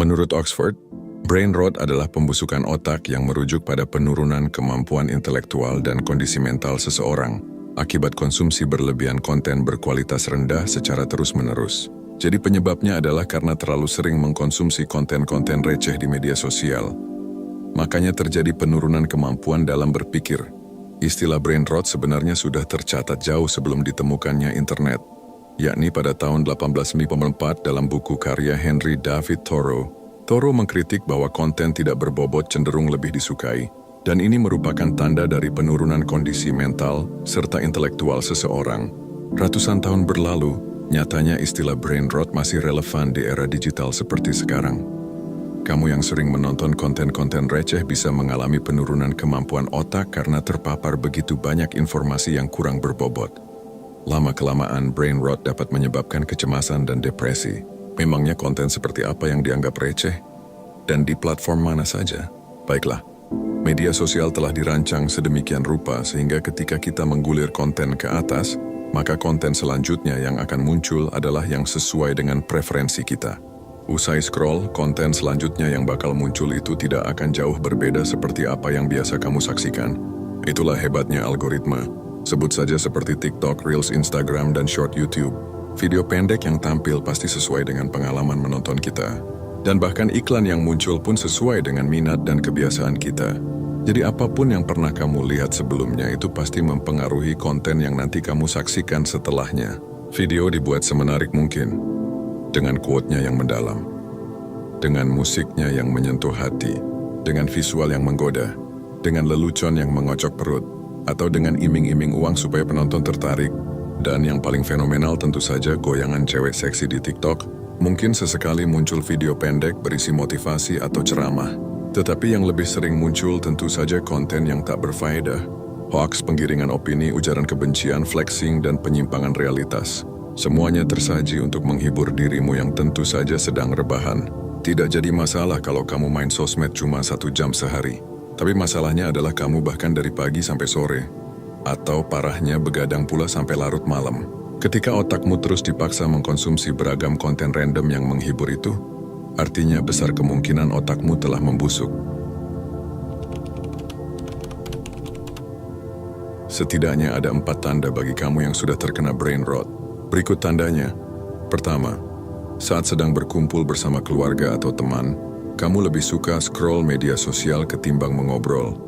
Menurut Oxford, brain rot adalah pembusukan otak yang merujuk pada penurunan kemampuan intelektual dan kondisi mental seseorang akibat konsumsi berlebihan konten berkualitas rendah secara terus-menerus. Jadi penyebabnya adalah karena terlalu sering mengkonsumsi konten-konten receh di media sosial. Makanya terjadi penurunan kemampuan dalam berpikir. Istilah brain rot sebenarnya sudah tercatat jauh sebelum ditemukannya internet, yakni pada tahun 1894 dalam buku karya Henry David Thoreau. Thoreau mengkritik bahwa konten tidak berbobot cenderung lebih disukai, dan ini merupakan tanda dari penurunan kondisi mental serta intelektual seseorang. Ratusan tahun berlalu, nyatanya istilah brain rot masih relevan di era digital seperti sekarang. Kamu yang sering menonton konten-konten receh bisa mengalami penurunan kemampuan otak karena terpapar begitu banyak informasi yang kurang berbobot. Lama-kelamaan, brain rot dapat menyebabkan kecemasan dan depresi. Memangnya konten seperti apa yang dianggap receh? Dan di platform mana saja? Baiklah, media sosial telah dirancang sedemikian rupa sehingga ketika kita menggulir konten ke atas, maka konten selanjutnya yang akan muncul adalah yang sesuai dengan preferensi kita. Usai scroll, konten selanjutnya yang bakal muncul itu tidak akan jauh berbeda seperti apa yang biasa kamu saksikan. Itulah hebatnya algoritma. Sebut saja seperti TikTok, Reels, Instagram, dan Short YouTube. Video pendek yang tampil pasti sesuai dengan pengalaman menonton kita. Dan bahkan iklan yang muncul pun sesuai dengan minat dan kebiasaan kita. Jadi apapun yang pernah kamu lihat sebelumnya itu pasti mempengaruhi konten yang nanti kamu saksikan setelahnya. Video dibuat semenarik mungkin, dengan quote-nya yang mendalam, dengan musiknya yang menyentuh hati, dengan visual yang menggoda, dengan lelucon yang mengocok perut, atau dengan iming-iming uang supaya penonton tertarik. Dan yang paling fenomenal tentu saja goyangan cewek seksi di TikTok. Mungkin sesekali muncul video pendek berisi motivasi atau ceramah. Tetapi yang lebih sering muncul tentu saja konten yang tak berfaedah. Hoaks, penggiringan opini, ujaran kebencian, flexing, dan penyimpangan realitas. Semuanya tersaji untuk menghibur dirimu yang tentu saja sedang rebahan. Tidak jadi masalah kalau kamu main sosmed cuma 1 jam sehari. Tapi masalahnya adalah kamu bahkan dari pagi sampai sore. Atau parahnya begadang pula sampai larut malam. Ketika otakmu terus dipaksa mengkonsumsi beragam konten random yang menghibur itu, artinya besar kemungkinan otakmu telah membusuk. Setidaknya ada 4 tanda bagi kamu yang sudah terkena brain rot. Berikut tandanya. Pertama, saat sedang berkumpul bersama keluarga atau teman, kamu lebih suka scroll media sosial ketimbang mengobrol.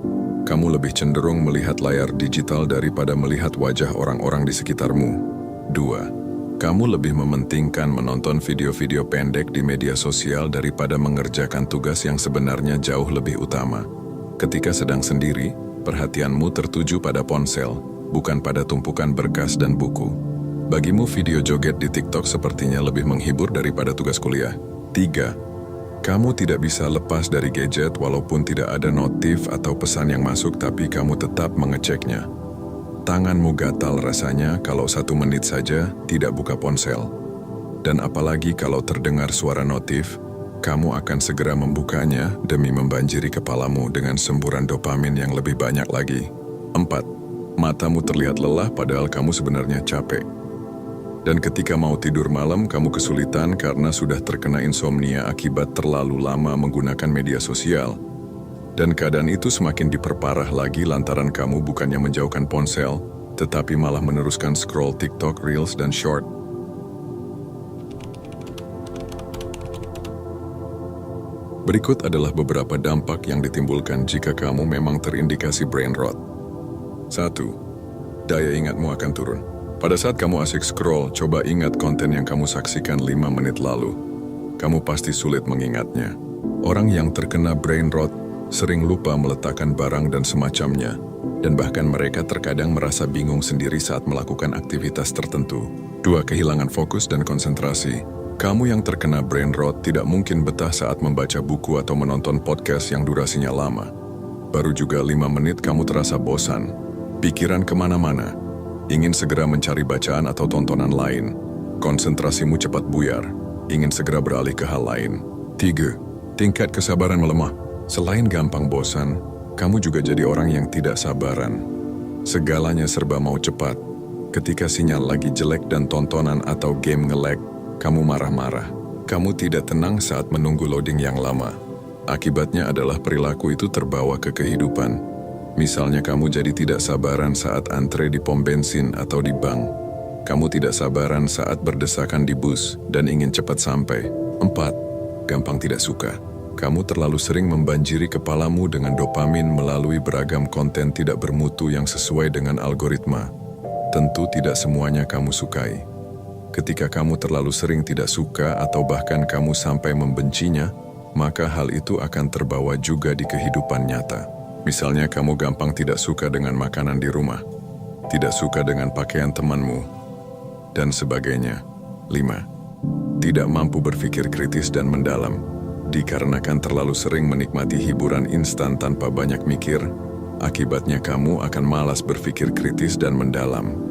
Kamu lebih cenderung melihat layar digital daripada melihat wajah orang-orang di sekitarmu. 2. Kamu lebih mementingkan menonton video-video pendek di media sosial daripada mengerjakan tugas yang sebenarnya jauh lebih utama. Ketika sedang sendiri, perhatianmu tertuju pada ponsel, bukan pada tumpukan berkas dan buku. Bagimu video joget di TikTok sepertinya lebih menghibur daripada tugas kuliah. 3. Kamu tidak bisa lepas dari gadget walaupun tidak ada notif atau pesan yang masuk, tapi kamu tetap mengeceknya. Tanganmu gatal rasanya kalau 1 menit saja tidak buka ponsel. Dan apalagi kalau terdengar suara notif, kamu akan segera membukanya demi membanjiri kepalamu dengan semburan dopamin yang lebih banyak lagi. 4. Matamu terlihat lelah padahal kamu sebenarnya capek. Dan ketika mau tidur malam, kamu kesulitan karena sudah terkena insomnia akibat terlalu lama menggunakan media sosial. Dan keadaan itu semakin diperparah lagi lantaran kamu bukannya menjauhkan ponsel, tetapi malah meneruskan scroll TikTok, Reels, dan Short. Berikut adalah beberapa dampak yang ditimbulkan jika kamu memang terindikasi brain rot. 1. Daya ingatmu akan turun. Pada saat kamu asik scroll, coba ingat konten yang kamu saksikan 5 menit lalu. Kamu pasti sulit mengingatnya. Orang yang terkena brain rot sering lupa meletakkan barang dan semacamnya, dan bahkan mereka terkadang merasa bingung sendiri saat melakukan aktivitas tertentu. 2. Kehilangan fokus dan konsentrasi. Kamu yang terkena brain rot tidak mungkin betah saat membaca buku atau menonton podcast yang durasinya lama. Baru juga 5 menit kamu terasa bosan. Pikiran kemana-mana. Ingin segera mencari bacaan atau tontonan lain. Konsentrasimu cepat buyar. Ingin segera beralih ke hal lain. 3. Tingkat kesabaran melemah. Selain gampang bosan, kamu juga jadi orang yang tidak sabaran. Segalanya serba mau cepat. Ketika sinyal lagi jelek dan tontonan atau game nge-lag, kamu marah-marah. Kamu tidak tenang saat menunggu loading yang lama. Akibatnya adalah perilaku itu terbawa ke kehidupan. Misalnya kamu jadi tidak sabaran saat antre di pom bensin atau di bank. Kamu tidak sabaran saat berdesakan di bus dan ingin cepat sampai. 4. Gampang tidak suka. Kamu terlalu sering membanjiri kepalamu dengan dopamin melalui beragam konten tidak bermutu yang sesuai dengan algoritma. Tentu tidak semuanya kamu sukai. Ketika kamu terlalu sering tidak suka atau bahkan kamu sampai membencinya, maka hal itu akan terbawa juga di kehidupan nyata. Misalnya kamu gampang tidak suka dengan makanan di rumah, tidak suka dengan pakaian temanmu, dan sebagainya. 5. Tidak mampu berpikir kritis dan mendalam. Dikarenakan terlalu sering menikmati hiburan instan tanpa banyak mikir, akibatnya kamu akan malas berpikir kritis dan mendalam.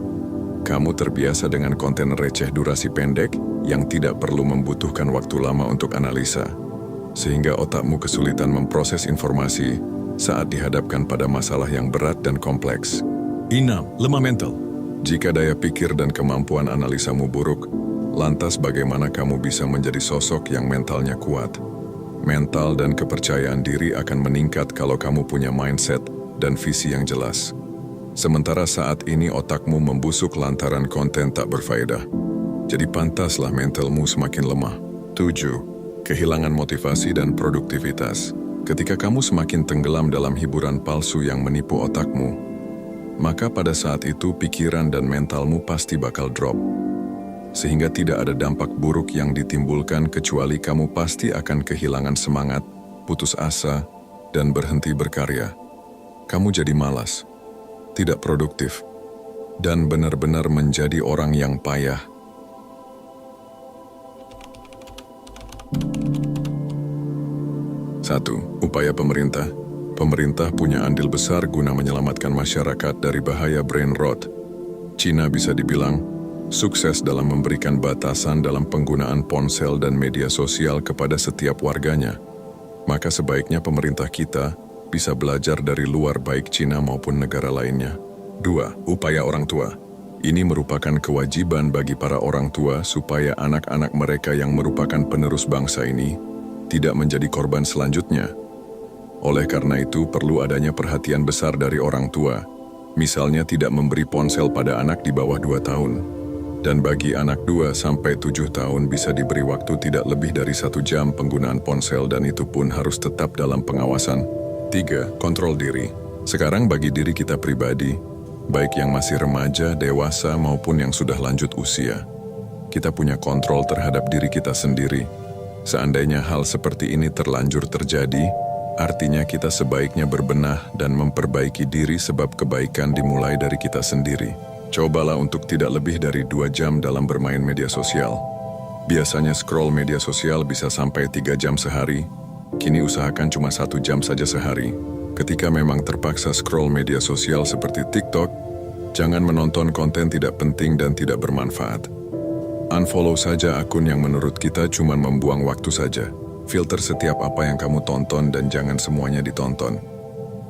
Kamu terbiasa dengan konten receh durasi pendek yang tidak perlu membutuhkan waktu lama untuk analisa, sehingga otakmu kesulitan memproses informasi saat dihadapkan pada masalah yang berat dan kompleks. 6. Lemah mental. Jika daya pikir dan kemampuan analisamu buruk, lantas bagaimana kamu bisa menjadi sosok yang mentalnya kuat? Mental dan kepercayaan diri akan meningkat kalau kamu punya mindset dan visi yang jelas. Sementara saat ini otakmu membusuk lantaran konten tak berfaedah. Jadi pantaslah mentalmu semakin lemah. 7. Kehilangan motivasi dan produktivitas. Ketika kamu semakin tenggelam dalam hiburan palsu yang menipu otakmu, maka pada saat itu pikiran dan mentalmu pasti bakal drop. Sehingga tidak ada dampak buruk yang ditimbulkan kecuali kamu pasti akan kehilangan semangat, putus asa, dan berhenti berkarya. Kamu jadi malas, tidak produktif, dan benar-benar menjadi orang yang payah. 1. Upaya pemerintah. Pemerintah punya andil besar guna menyelamatkan masyarakat dari bahaya brain rot. Cina bisa dibilang sukses dalam memberikan batasan dalam penggunaan ponsel dan media sosial kepada setiap warganya. Maka sebaiknya pemerintah kita bisa belajar dari luar baik Cina maupun negara lainnya. 2. Upaya orang tua. Ini merupakan kewajiban bagi para orang tua supaya anak-anak mereka yang merupakan penerus bangsa ini tidak menjadi korban selanjutnya. Oleh karena itu, perlu adanya perhatian besar dari orang tua. Misalnya tidak memberi ponsel pada anak di bawah 2 tahun. Dan bagi anak 2-7 tahun bisa diberi waktu tidak lebih dari 1 jam penggunaan ponsel dan itu pun harus tetap dalam pengawasan. 3. Kontrol diri. Sekarang bagi diri kita pribadi, baik yang masih remaja, dewasa maupun yang sudah lanjut usia, kita punya kontrol terhadap diri kita sendiri. Seandainya hal seperti ini terlanjur terjadi, artinya kita sebaiknya berbenah dan memperbaiki diri sebab kebaikan dimulai dari kita sendiri. Cobalah untuk tidak lebih dari 2 jam dalam bermain media sosial. Biasanya scroll media sosial bisa sampai 3 jam sehari, kini usahakan cuma 1 jam saja sehari. Ketika memang terpaksa scroll media sosial seperti TikTok, jangan menonton konten tidak penting dan tidak bermanfaat. Unfollow saja akun yang menurut kita cuma membuang waktu saja. Filter setiap apa yang kamu tonton dan jangan semuanya ditonton.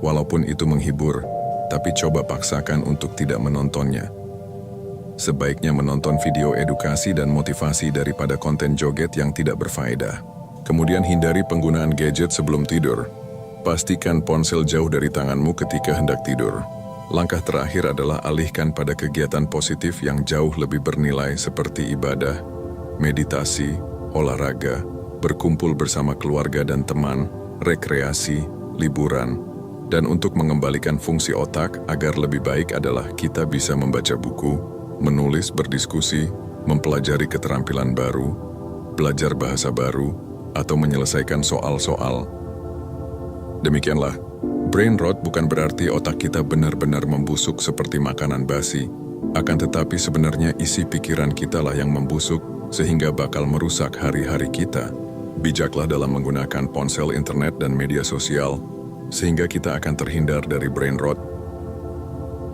Walaupun itu menghibur, tapi coba paksakan untuk tidak menontonnya. Sebaiknya menonton video edukasi dan motivasi daripada konten joget yang tidak berfaedah. Kemudian hindari penggunaan gadget sebelum tidur. Pastikan ponsel jauh dari tanganmu ketika hendak tidur. Langkah terakhir adalah alihkan pada kegiatan positif yang jauh lebih bernilai seperti ibadah, meditasi, olahraga, berkumpul bersama keluarga dan teman, rekreasi, liburan, dan untuk mengembalikan fungsi otak agar lebih baik adalah kita bisa membaca buku, menulis, berdiskusi, mempelajari keterampilan baru, belajar bahasa baru, atau menyelesaikan soal-soal. Demikianlah. Brain rot bukan berarti otak kita benar-benar membusuk seperti makanan basi. Akan tetapi sebenarnya isi pikiran kita lah yang membusuk sehingga bakal merusak hari-hari kita. Bijaklah dalam menggunakan ponsel, internet, dan media sosial sehingga kita akan terhindar dari brain rot.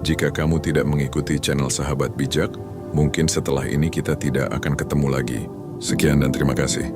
Jika kamu tidak mengikuti channel Sahabat Bijak, mungkin setelah ini kita tidak akan ketemu lagi. Sekian dan terima kasih.